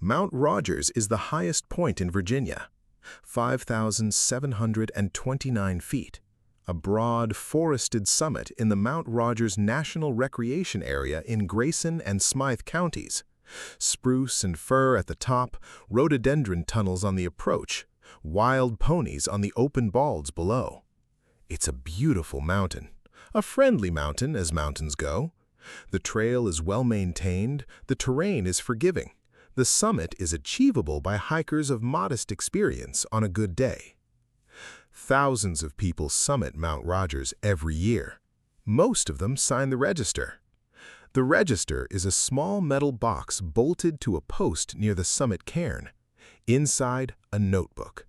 Mount Rogers is the highest point in Virginia, 5,729 feet, a broad, forested summit in the Mount Rogers National Recreation Area in Grayson and Smythe counties. Spruce and fir at the top, rhododendron tunnels on the approach, wild ponies on the open balds below. It's a beautiful mountain, a friendly mountain as mountains go. The trail is well maintained, the terrain is forgiving. The summit is achievable by hikers of modest experience on a good day. Thousands of people summit Mount Rogers every year. Most of them sign the register. The register is a small metal box bolted to a post near the summit cairn. Inside, a notebook.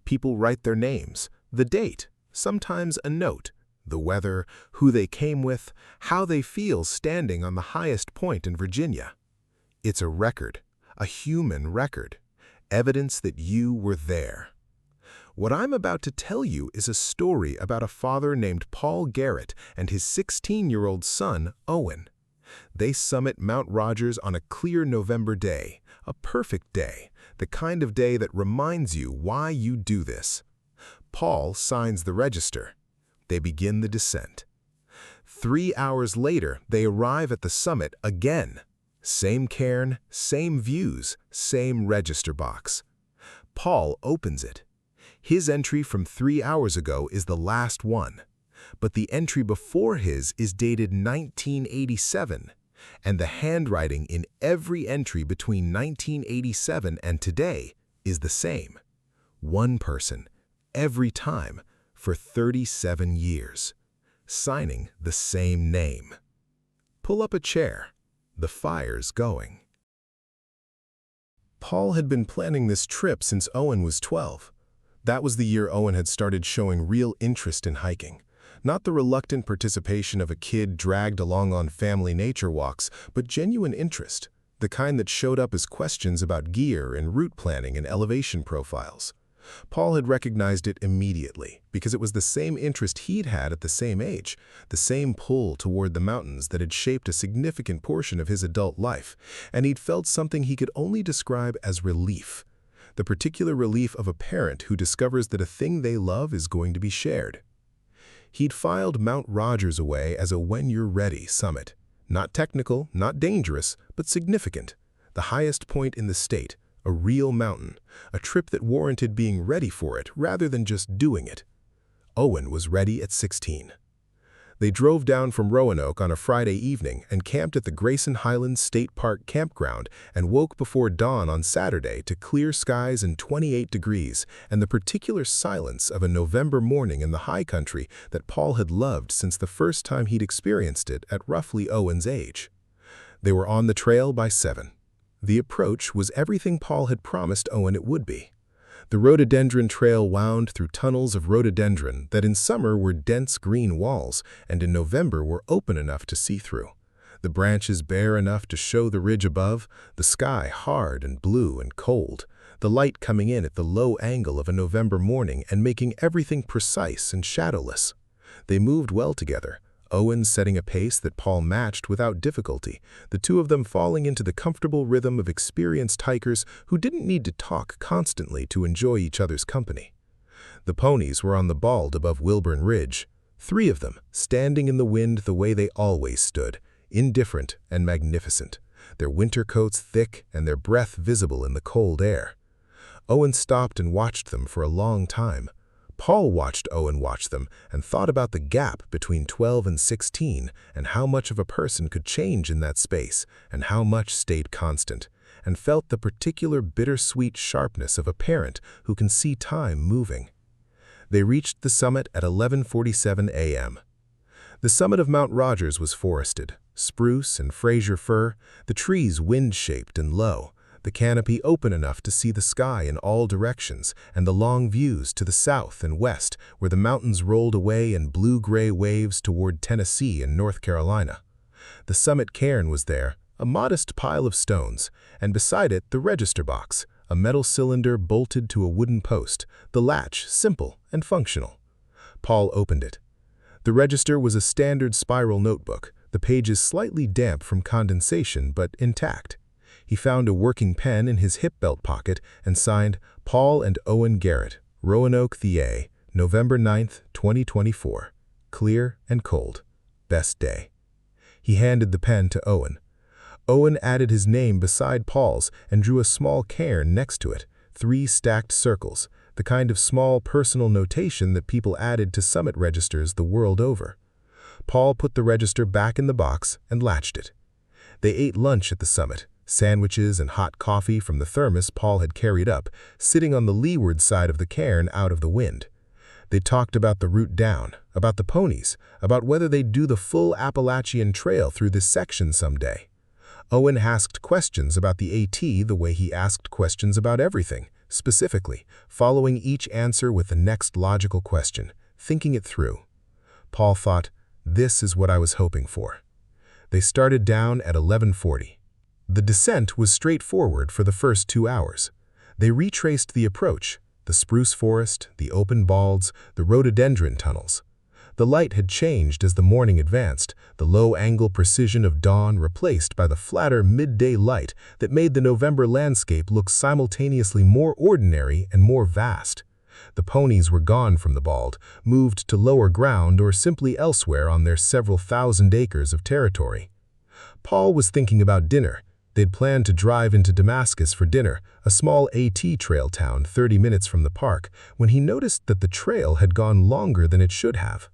People write their names, the date, sometimes a note, the weather, who they came with, how they feel standing on the highest point in Virginia. It's a record, a human record, evidence that you were there. What I'm about to tell you is a story about a father named Paul Garrett and his 16-year-old son, Owen. They summit Mount Rogers on a clear November day, a perfect day, the kind of day that reminds you why you do this. Paul signs the register. They begin the descent. 3 hours later, they arrive at the summit again. Same cairn, same views, same register box. Paul opens it. His entry from 3 hours ago is the last one, but the entry before his is dated 1987, and the handwriting in every entry between 1987 and today is the same. One person, every time, for 37 years, signing the same name. Pull up a chair. The fire's going. Paul had been planning this trip since Owen was 12. That was the year Owen had started showing real interest in hiking. Not the reluctant participation of a kid dragged along on family nature walks, but genuine interest, the kind that showed up as questions about gear and route planning and elevation profiles. Paul had recognized it immediately because it was the same interest he'd had at the same age, the same pull toward the mountains that had shaped a significant portion of his adult life, and he'd felt something he could only describe as relief. The particular relief of a parent who discovers that a thing they love is going to be shared. He'd filed Mount Rogers away as a when-you're-ready summit. Not technical, not dangerous, but significant. The highest point in the state, a real mountain, a trip that warranted being ready for it rather than just doing it. Owen was ready at 16. They drove down from Roanoke on a Friday evening and camped at the Grayson Highlands State Park campground and woke before dawn on Saturday to clear skies and 28 degrees and the particular silence of a November morning in the high country that Paul had loved since the first time he'd experienced it at roughly Owen's age. They were on the trail by 7. The approach was everything Paul had promised Owen it would be. The rhododendron trail wound through tunnels of rhododendron that in summer were dense green walls and in November were open enough to see through. The branches bare enough to show the ridge above, the sky hard and blue and cold, the light coming in at the low angle of a November morning and making everything precise and shadowless. They moved well together, Owen setting a pace that Paul matched without difficulty, the two of them falling into the comfortable rhythm of experienced hikers who didn't need to talk constantly to enjoy each other's company. The ponies were on the bald above Wilburn Ridge, 3 of them standing in the wind the way they always stood, indifferent and magnificent, their winter coats thick and their breath visible in the cold air. Owen stopped and watched them for a long time. Paul watched Owen watch them and thought about the gap between 12 and 16 and how much of a person could change in that space and how much stayed constant, and felt the particular bittersweet sharpness of a parent who can see time moving. They reached the summit at 11:47 a.m. The summit of Mount Rogers was forested, spruce and Fraser fir, the trees wind-shaped and low, the canopy open enough to see the sky in all directions and the long views to the south and west where the mountains rolled away in blue-gray waves toward Tennessee and North Carolina. The summit cairn was there, a modest pile of stones, and beside it the register box, a metal cylinder bolted to a wooden post, the latch simple and functional. Paul opened it. The register was a standard spiral notebook, the pages slightly damp from condensation but intact. He found a working pen in his hip belt pocket and signed Paul and Owen Garrett, Roanoke, VA, November 9th, 2024. Clear and cold. Best day. He handed the pen to Owen. Owen added his name beside Paul's and drew a small cairn next to it, 3 stacked circles, the kind of small personal notation that people added to summit registers the world over. Paul put the register back in the box and latched it. They ate lunch at the summit, sandwiches and hot coffee from the thermos Paul had carried up, sitting on the leeward side of the cairn out of the wind. They talked about the route down, about the ponies, about whether they'd do the full Appalachian Trail through this section someday. Owen asked questions about the AT the way he asked questions about everything, specifically, following each answer with the next logical question, thinking it through. Paul thought, this is what I was hoping for. They started down at 11:40. The descent was straightforward for the first 2 hours. They retraced the approach, the spruce forest, the open balds, the rhododendron tunnels. The light had changed as the morning advanced, the low-angle precision of dawn replaced by the flatter midday light that made the November landscape look simultaneously more ordinary and more vast. The ponies were gone from the bald, moved to lower ground or simply elsewhere on their several thousand acres of territory. Paul was thinking about dinner. They'd planned to drive into Damascus for dinner, a small AT trail town 30 minutes from the park, when he noticed that the trail had gone longer than it should have.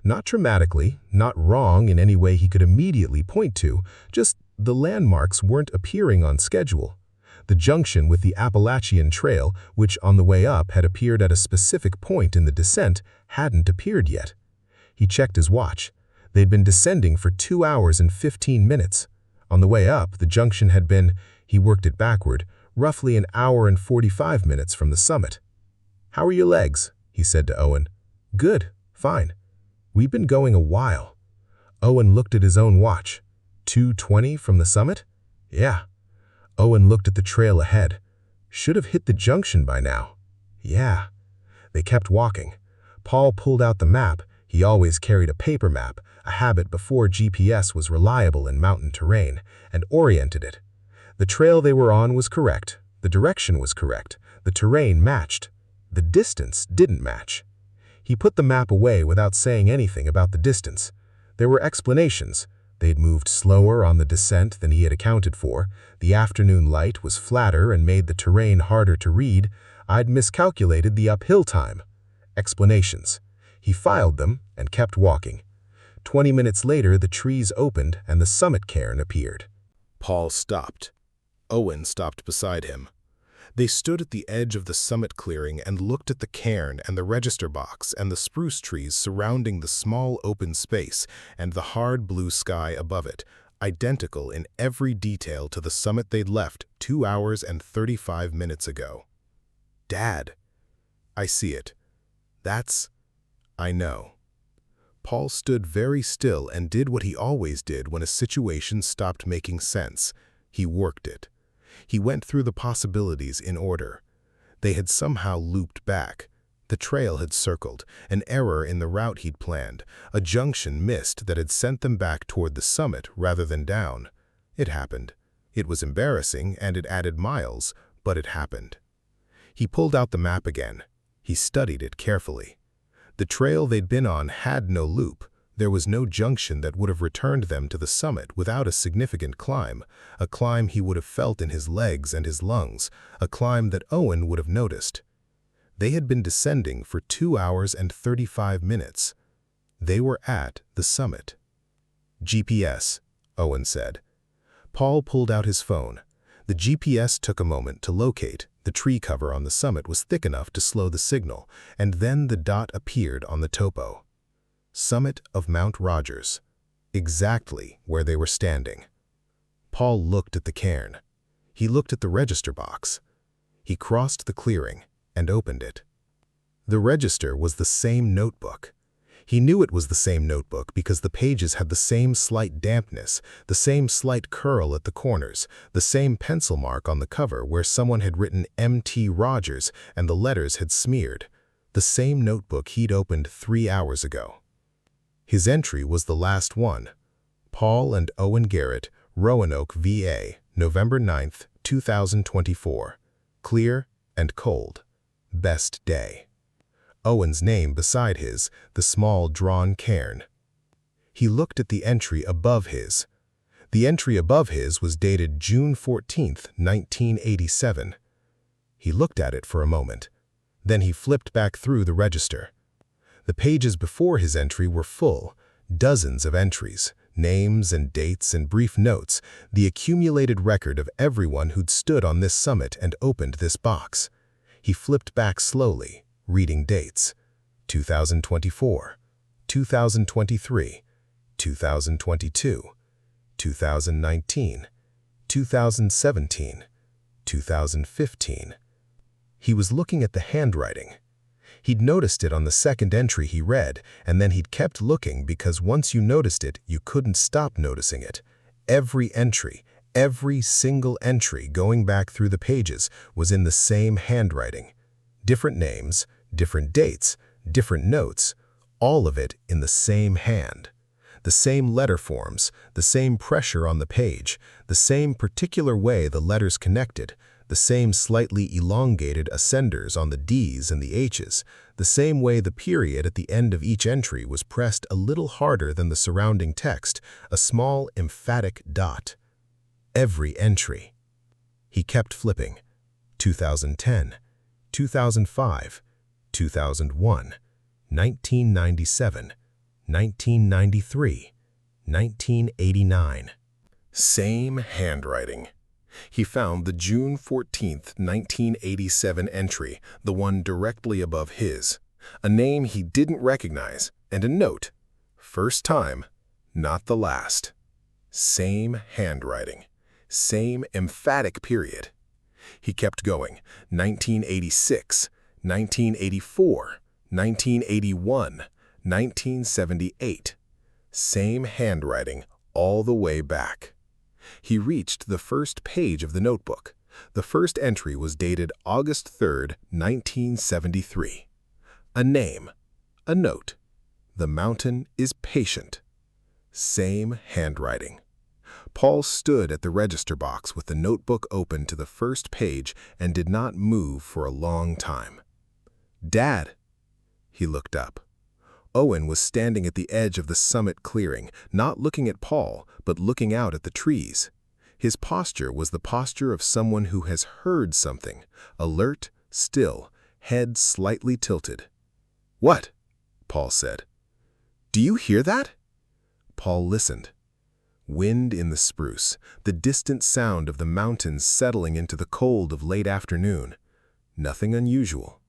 Not dramatically, not wrong in any way he could immediately point to, just the landmarks weren't appearing on schedule. The junction with the Appalachian Trail, which on the way up had appeared at a specific point in the descent, hadn't appeared yet. He checked his watch. They'd been descending for 2 hours and 15 minutes. On the way up, the junction had been, he worked it backward, roughly an hour and 45 minutes from the summit. "How are your legs?" he said to Owen. "Good, fine. We've been going a while." Owen looked at his own watch. 2:20 from the summit? Yeah. Owen looked at the trail ahead. Should have hit the junction by now. Yeah. They kept walking. Paul pulled out the map. He always carried a paper map, a habit before GPS was reliable in mountain terrain, and oriented it. The trail they were on was correct. The direction was correct. The terrain matched. The distance didn't match. He put the map away without saying anything about the distance. There were explanations. They'd moved slower on the descent than he had accounted for. The afternoon light was flatter and made the terrain harder to read. I'd miscalculated the uphill time. Explanations. He filed them and kept walking. 20 minutes later, the trees opened and the summit cairn appeared. Paul stopped. Owen stopped beside him. They stood at the edge of the summit clearing and looked at the cairn and the register box and the spruce trees surrounding the small open space and the hard blue sky above it, identical in every detail to the summit they'd left 2 hours and 35 minutes ago. "Dad, I see it. I know." Paul stood very still and did what he always did when a situation stopped making sense. He worked it. He went through the possibilities in order. They had somehow looped back. The trail had circled, an error in the route he'd planned, a junction missed that had sent them back toward the summit rather than down. It happened. It was embarrassing and it added miles, but it happened. He pulled out the map again. He studied it carefully. The trail they'd been on had no loop. There was no junction that would have returned them to the summit without a significant climb, a climb he would have felt in his legs and his lungs, a climb that Owen would have noticed. They had been descending for 2 hours and 35 minutes. They were at the summit. "GPS," Owen said. Paul pulled out his phone. The GPS took a moment to locate. The tree cover on the summit was thick enough to slow the signal, and then the dot appeared on the topo. Summit of Mount Rogers. Exactly where they were standing. Paul looked at the cairn. He looked at the register box. He crossed the clearing and opened it. The register was the same notebook. He knew it was the same notebook because the pages had the same slight dampness, the same slight curl at the corners, the same pencil mark on the cover where someone had written M.T. Rogers and the letters had smeared. The same notebook he'd opened 3 hours ago. His entry was the last one. Paul and Owen Garrett, Roanoke, VA, November 9, 2024. Clear and cold. Best day. Owen's name beside his, the small drawn cairn. He looked at the entry above his. The entry above his was dated June 14, 1987. He looked at it for a moment. Then he flipped back through the register. The pages before his entry were full, dozens of entries, names and dates and brief notes, the accumulated record of everyone who'd stood on this summit and opened this box. He flipped back slowly, reading dates. 2024, 2023, 2022, 2019, 2017, 2015. He was looking at the handwriting. He'd noticed it on the second entry he read, and then he'd kept looking because once you noticed it, you couldn't stop noticing it. Every entry, every single entry going back through the pages was in the same handwriting. Different names, different dates, different notes, all of it in the same hand. The same letter forms, the same pressure on the page, the same particular way the letters connected, the same slightly elongated ascenders on the D's and the H's, the same way the period at the end of each entry was pressed a little harder than the surrounding text, a small emphatic dot. Every entry. He kept flipping. 2010, 2005, 2001, 1997, 1993, 1989. Same handwriting. He found the June 14, 1987 entry, the one directly above his, a name he didn't recognize, and a note. First time, not the last. Same handwriting. Same emphatic period. He kept going. 1986, 1984, 1981, 1978. Same handwriting all the way back. He reached the first page of the notebook. The first entry was dated August 3, 1973. A name, a note. The mountain is patient. Same handwriting. Paul stood at the register box with the notebook open to the first page and did not move for a long time. "Dad." He looked up. Owen was standing at the edge of the summit clearing, not looking at Paul, but looking out at the trees. His posture was the posture of someone who has heard something, alert, still, head slightly tilted. "What?" Paul said. "Do you hear that?" Paul listened. Wind in the spruce, the distant sound of the mountains settling into the cold of late afternoon. Nothing unusual.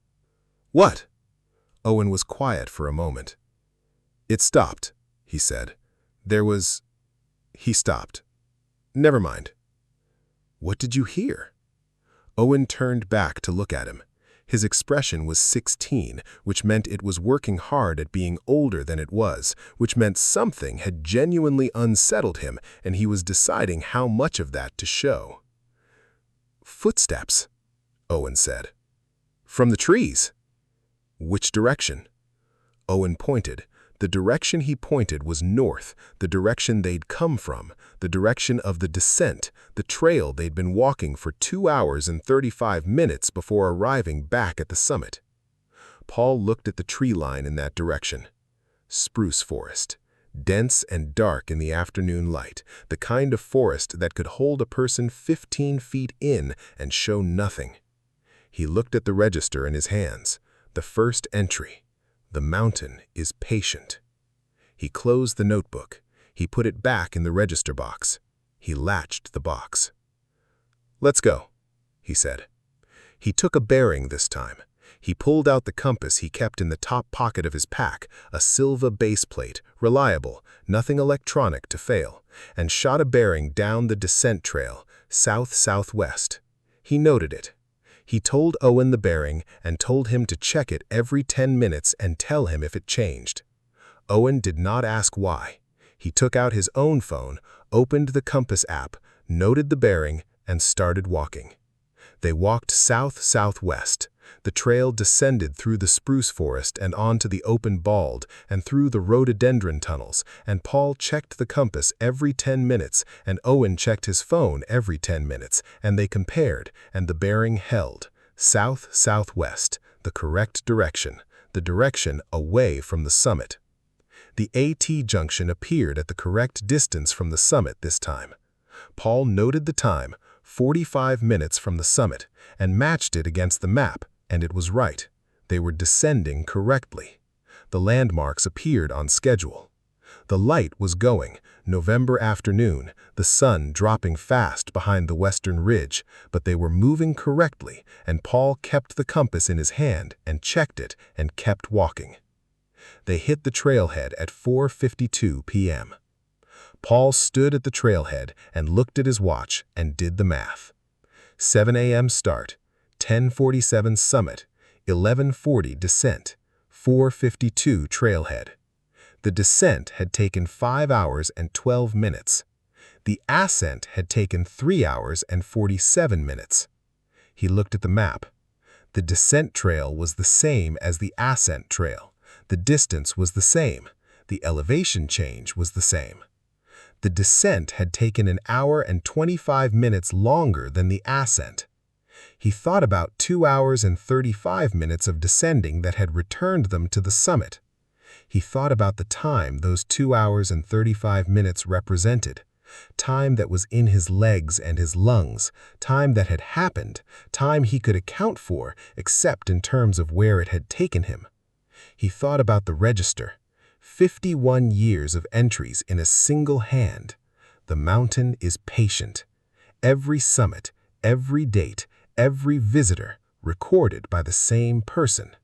"What?" Owen was quiet for a moment. "It stopped," he said. He stopped. "Never mind." "What did you hear?" Owen turned back to look at him. His expression was 16, which meant it was working hard at being older than it was, which meant something had genuinely unsettled him, and he was deciding how much of that to show. "Footsteps," Owen said. "From the trees." "Which direction?" Owen pointed. The direction he pointed was north, the direction they'd come from, the direction of the descent, the trail they'd been walking for 2 hours and 35 minutes before arriving back at the summit. Paul looked at the tree line in that direction. Spruce forest, dense and dark in the afternoon light, the kind of forest that could hold a person 15 feet in and show nothing. He looked at the register in his hands. The first entry. The mountain is patient. He closed the notebook. He put it back in the register box. He latched the box. "Let's go," he said. He took a bearing this time. He pulled out the compass he kept in the top pocket of his pack, a silver base plate, reliable, nothing electronic to fail, and shot a bearing down the descent trail, south-southwest. He noted it. He told Owen the bearing and told him to check it every 10 minutes and tell him if it changed. Owen did not ask why. He took out his own phone, opened the compass app, noted the bearing, and started walking. They walked south-southwest. The trail descended through the spruce forest and onto the open bald and through the rhododendron tunnels, and Paul checked the compass every 10 minutes, and Owen checked his phone every 10 minutes, and they compared, and the bearing held. South-southwest, the correct direction, the direction away from the summit. The AT junction appeared at the correct distance from the summit this time. Paul noted the time, 45 minutes from the summit, and matched it against the map, and it was right. They were descending correctly. The landmarks appeared on schedule. The light was going, November afternoon, the sun dropping fast behind the western ridge, but they were moving correctly, and Paul kept the compass in his hand and checked it and kept walking. They hit the trailhead at 4:52 p.m. Paul stood at the trailhead and looked at his watch and did the math. 7 a.m. start, 10:47 summit, 11:40 descent, 4:52 trailhead. The descent had taken 5 hours and 12 minutes. The ascent had taken 3 hours and 47 minutes. He looked at the map. The descent trail was the same as the ascent trail. The distance was the same. The elevation change was the same. The descent had taken an hour and 25 minutes longer than the ascent. He thought about 2 hours and 35 minutes of descending that had returned them to the summit. He thought about the time those 2 hours and 35 minutes represented. Time that was in his legs and his lungs, time that had happened, time he could account for except in terms of where it had taken him. He thought about the register. 51 years of entries in a single hand. The mountain is patient. Every summit, every date, every visitor, recorded by the same person.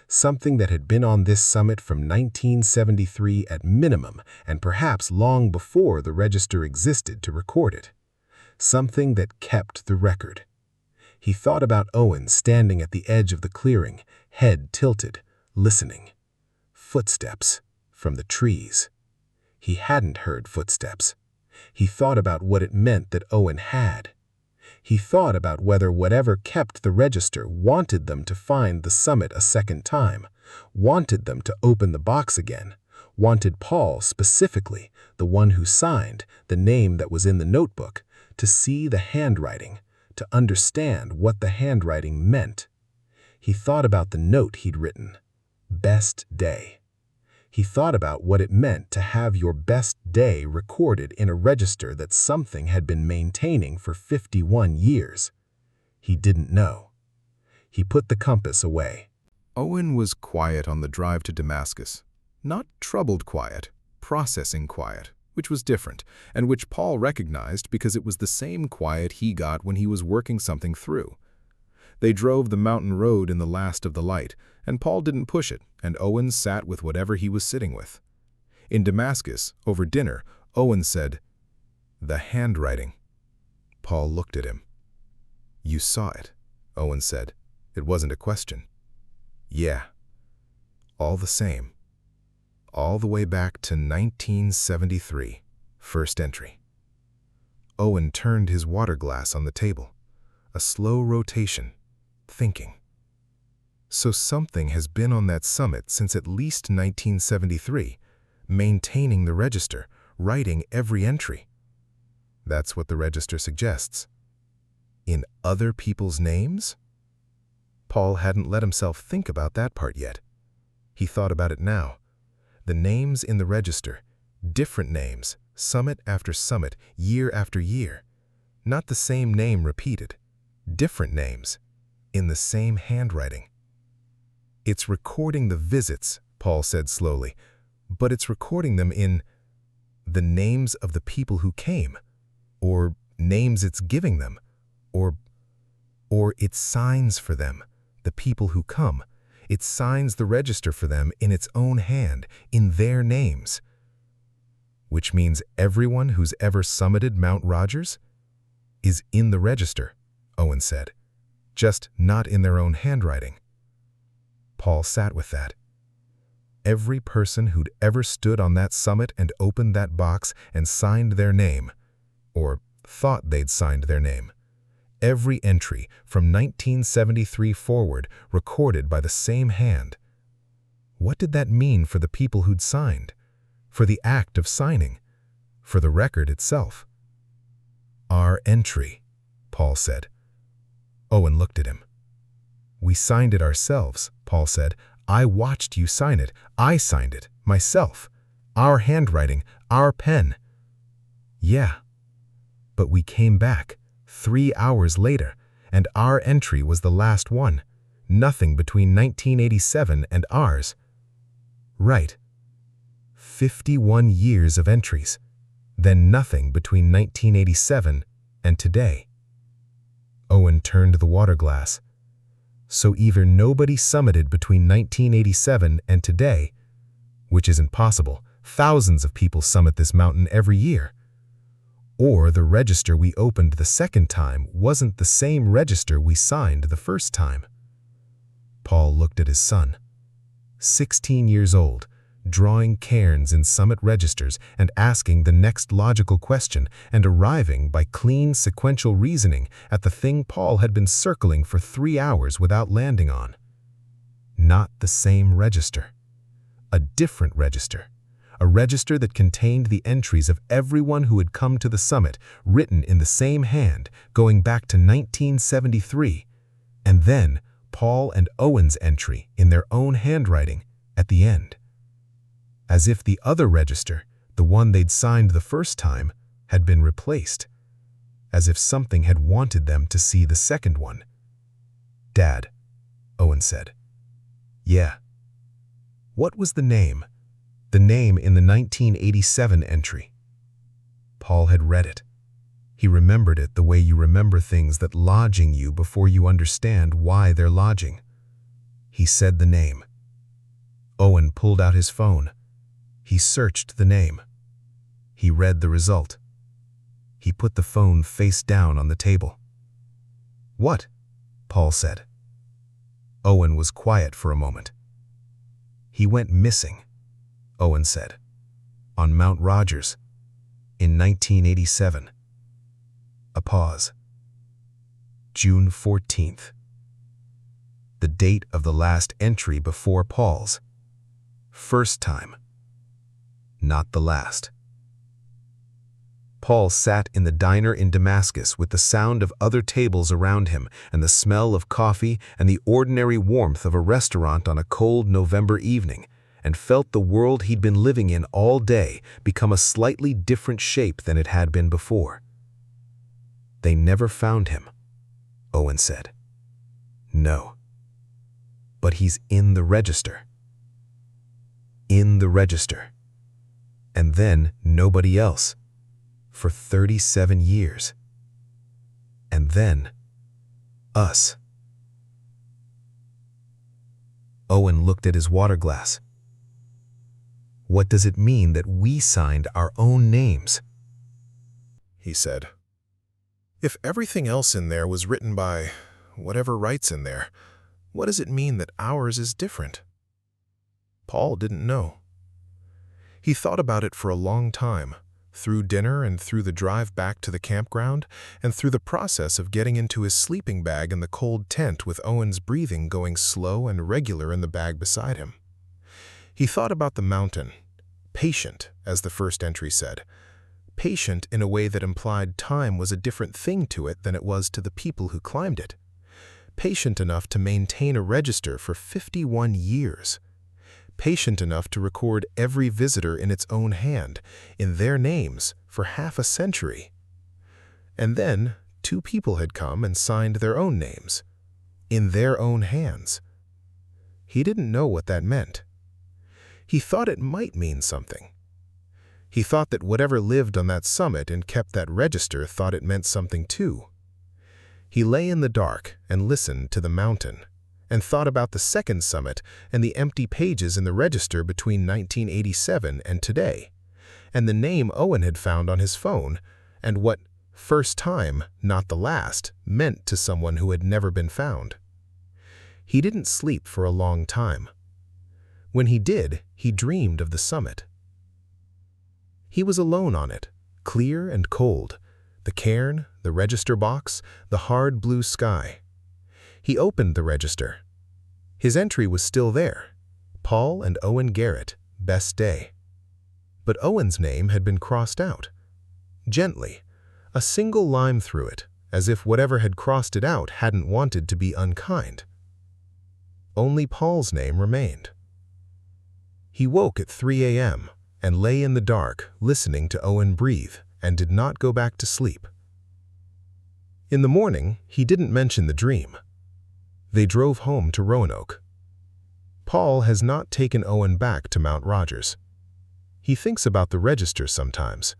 Something that had been on this summit from 1973 at minimum, and perhaps long before the register existed to record it. Something that kept the record. He thought about Owen standing at the edge of the clearing, head tilted, listening. Footsteps from the trees. He hadn't heard footsteps. He thought about what it meant that Owen had. He thought about whether whatever kept the register wanted them to find the summit a second time, wanted them to open the box again, wanted Paul specifically, the one who signed, the name that was in the notebook, to see the handwriting, to understand what the handwriting meant. He thought about the note he'd written. Best day. He thought about what it meant to have your best day recorded in a register that something had been maintaining for 51 years. He didn't know. He put the compass away. Owen was quiet on the drive to Damascus. Not troubled quiet, processing quiet, which was different, and which Paul recognized because it was the same quiet he got when he was working something through. They drove the mountain road in the last of the light, and Paul didn't push it, and Owen sat with whatever he was sitting with. In Damascus, over dinner, Owen said, "The handwriting." Paul looked at him. "You saw it," Owen said. It wasn't a question. "Yeah. All the same. All the way back to 1973, first entry." Owen turned his water glass on the table. A slow rotation, thinking. So something has been on that summit since at least 1973, maintaining the register, writing every entry. That's what the register suggests. In other people's names? Paul hadn't let himself think about that part yet. He thought about it now. The names in the register, different names, summit after summit, year after year. Not the same name repeated. Different names, in the same handwriting. "It's recording the visits," Paul said slowly, "but it's recording them in the names of the people who came, or names it's giving them, or it signs for them, the people who come. It signs the register for them in its own hand, in their names." Which means everyone who's ever summited Mount Rogers is in the register, Owen said, just not in their own handwriting. Paul sat with that. Every person who'd ever stood on that summit and opened that box and signed their name, or thought they'd signed their name, every entry from 1973 forward recorded by the same hand. What did that mean for the people who'd signed? For the act of signing? For the record itself? "Our entry," Paul said. Owen looked at him. "We signed it ourselves," Paul said. "I watched you sign it. I signed it, myself. Our handwriting, our pen." "Yeah. But we came back, 3 hours later, and our entry was the last one. Nothing between 1987 and ours." "Right. 51 years of entries. Then nothing between 1987 and today." Owen turned the water glass. "So either nobody summited between 1987 and today, which isn't possible, thousands of people summit this mountain every year, or the register we opened the second time wasn't the same register we signed the first time." Paul looked at his son, 16 years old, drawing cairns in summit registers and asking the next logical question and arriving by clean sequential reasoning at the thing Paul had been circling for 3 hours without landing on. Not the same register. A different register. A register that contained the entries of everyone who had come to the summit, written in the same hand, going back to 1973, and then Paul and Owen's entry in their own handwriting at the end. As if the other register, the one they'd signed the first time, had been replaced. As if something had wanted them to see the second one. "Dad," Owen said. "Yeah." "What was the name?" "The name in the 1987 entry." Paul had read it. He remembered it the way you remember things that lodging you before you understand why they're lodging. He said the name. Owen pulled out his phone. He searched the name. He read the result. He put the phone face down on the table. "What?" Paul said. Owen was quiet for a moment. "He went missing," Owen said, "on Mount Rogers, in 1987. A pause. June 14th. The date of the last entry before Paul's. First time. Not the last. Paul sat in the diner in Damascus with the sound of other tables around him and the smell of coffee and the ordinary warmth of a restaurant on a cold November evening, and felt the world he'd been living in all day become a slightly different shape than it had been before. "They never found him," Owen said. "No. But he's in the register." In the register. And then nobody else. For 37 years. And then us. Owen looked at his water glass. "What does it mean that we signed our own names?" he said. "If everything else in there was written by whatever writes in there, what does it mean that ours is different?" Paul didn't know. He thought about it for a long time, through dinner and through the drive back to the campground, and through the process of getting into his sleeping bag in the cold tent with Owen's breathing going slow and regular in the bag beside him. He thought about the mountain, patient, as the first entry said, patient in a way that implied time was a different thing to it than it was to the people who climbed it, patient enough to maintain a register for 51 years, patient enough to record every visitor in its own hand, in their names, for half a century. And then 2 people had come and signed their own names, in their own hands. He didn't know what that meant. He thought it might mean something. He thought that whatever lived on that summit and kept that register thought it meant something too. He lay in the dark and listened to the mountain, and thought about the second summit and the empty pages in the register between 1987 and today, and the name Owen had found on his phone, and what "first time, not the last" meant to someone who had never been found. He didn't sleep for a long time. When he did, he dreamed of the summit. He was alone on it, clear and cold, The cairn, the register box, the hard blue sky. He opened the register. His entry was still there. Paul and Owen Garrett, best day. But Owen's name had been crossed out. Gently, a single line through it, as if whatever had crossed it out hadn't wanted to be unkind. Only Paul's name remained. He woke at 3 a.m. and lay in the dark, listening to Owen breathe, and did not go back to sleep. In the morning, he didn't mention the dream. They drove home to Roanoke. Paul has not taken Owen back to Mount Rogers. He thinks about the register sometimes.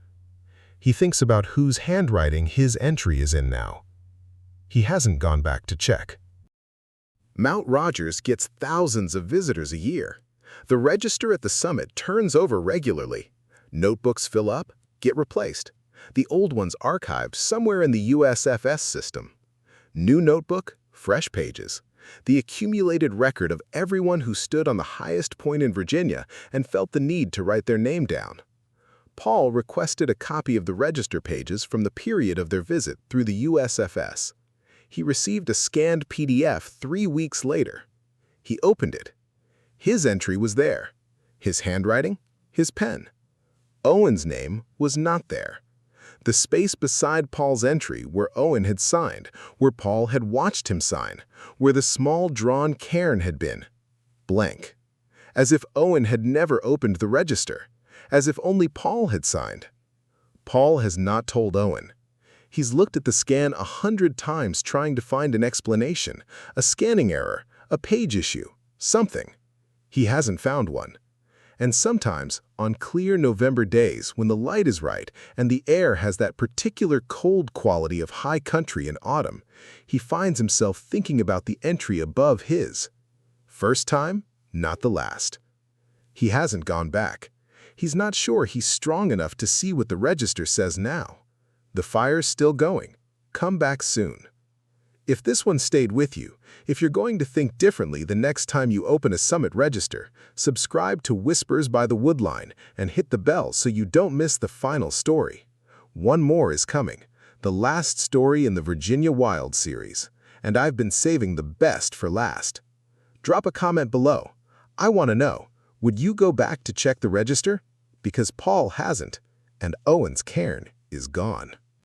He thinks about whose handwriting his entry is in now. He hasn't gone back to check. Mount Rogers gets thousands of visitors a year. The register at the summit turns over regularly. Notebooks fill up, get replaced. The old ones archived somewhere in the USFS system. New notebook, fresh pages. The accumulated record of everyone who stood on the highest point in Virginia and felt the need to write their name down. Paul requested a copy of the register pages from the period of their visit through the USFS. He received a scanned PDF 3 weeks later. He opened it. His entry was there. His handwriting, his pen. Owen's name was not there. The space beside Paul's entry where Owen had signed, where Paul had watched him sign, where the small drawn cairn had been. Blank. As if Owen had never opened the register. As if only Paul had signed. Paul has not told Owen. He's looked at the scan 100 times trying to find an explanation, a scanning error, a page issue, something. He hasn't found one. And sometimes, on clear November days when the light is right and the air has that particular cold quality of high country in autumn, he finds himself thinking about the entry above his. First time, not the last. He hasn't gone back. He's not sure he's strong enough to see what the register says now. The fire's still going. Come back soon. If this one stayed with you, if you're going to think differently the next time you open a Summit register, subscribe to Whispers by the Woodline and hit the bell so you don't miss the final story. One more is coming, the last story in the Virginia Wild series, and I've been saving the best for last. Drop a comment below. I want to know, would you go back to check the register? Because Paul hasn't, and Owen's cairn is gone.